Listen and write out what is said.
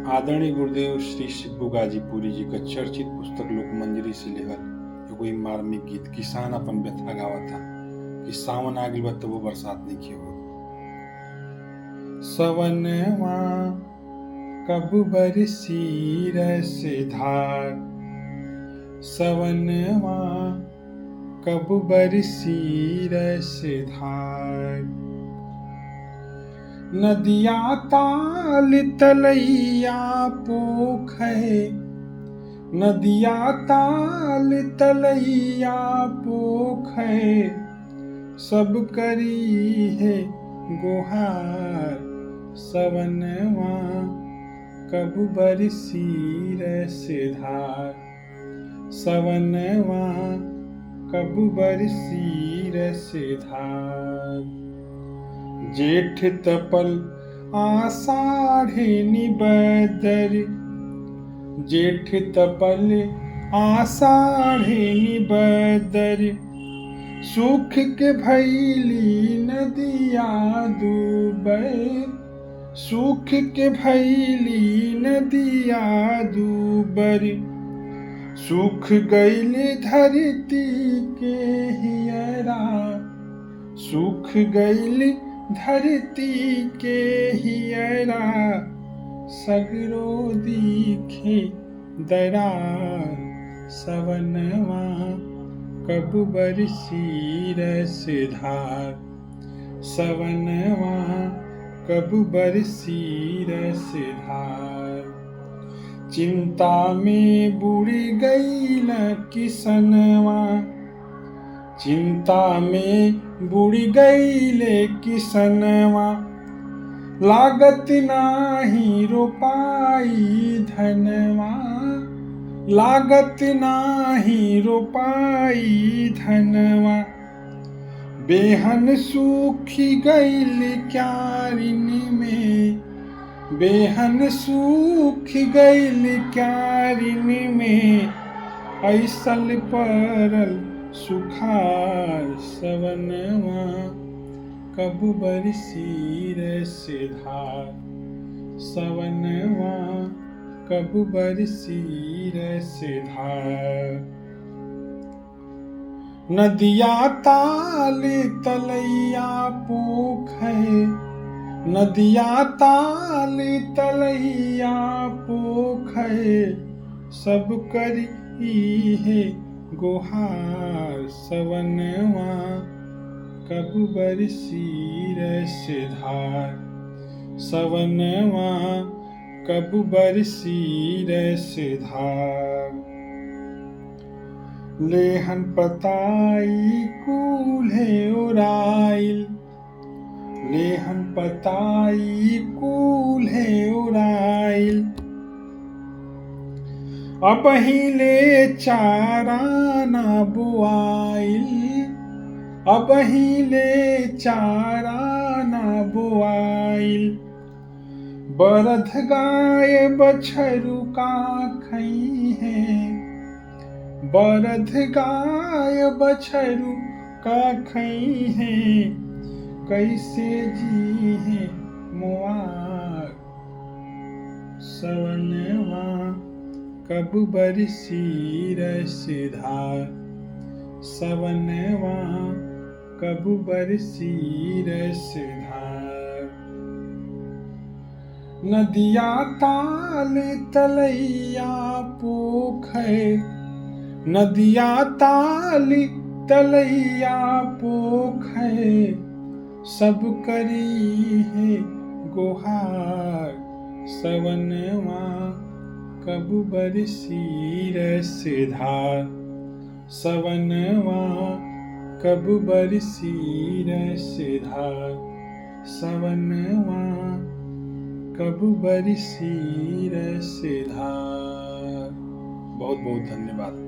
आदरणीय गुरुदेव श्री शिब्बू गाजीपुरी जी का चर्चित पुस्तक लोकमंजरी से लिखल एगो मार्मिक गीत किसान अपन व्यथा गावता कि सावन आ गइल बा तबो बरसात नइखे होत। सवनवा कब बरसी रस धार, सवनवा कब बरसी रस धार। नदिया ताल तलैया पोखै, नदिया ताल तलैया पोखै, सब करी है गुहार। सवनवा कब बरसी रस धार, सवनवा कब बरसी रस धार। जेठ तपल आषाढ़े निबदर, जेठ तपल आषाढ़े निबदर, सूख के भैली नदिया डूबै, सूख के भैली नदिया डूबर। सूख गइल धरती के हियरा, सूख गइल धरती के हियरा, सगरो दिखे दरार। सवनवा कब बरसी रस धार, सवनवा कब बरसी रस धार। चिंता में बुड़ गइल किसनवा, चिंता में बुड़ गइले किसनवा, लागत नाही रोपाई धनवा, लागत नाही रोपाई धनवा। बेहन सूखी गइल क्यारिन में, बेहन सूखी गइल क्यारिन में, ऐसल परल सुखार। सवनवा कब बरसी रस धार, सवनवा कब बरसी रस धार। नदिया ताल तलैया पोखै, नदिया ताल तलैया पोखै, सब करी है गुहार। सवनवा कब बरसी रस धार, सवनवा कब बरसी रस धार। लेहन पताई कूल्हे उड़ाइल, लेहन पताई कूल्हे उड़ाइल, अबहिले चारा ना बुआइल, अबहिले चारा ना बुआइल। बरध गाय बछरू का खई है, बरध गाय बछरू का खई है, कैसे जी है मुआर। सवनवा कब बरसी रस धार, सवनवा कब बरसी रस धार। नदिया ताल तलैया पोखै, नदिया ताल तलैया पोखै, सब करी है गुहार। सवनवा कब बरसी रस धार, सवनवा कब बरसी रस धार, सवनवा कब बरसी रस धार। बहुत बहुत धन्यवाद।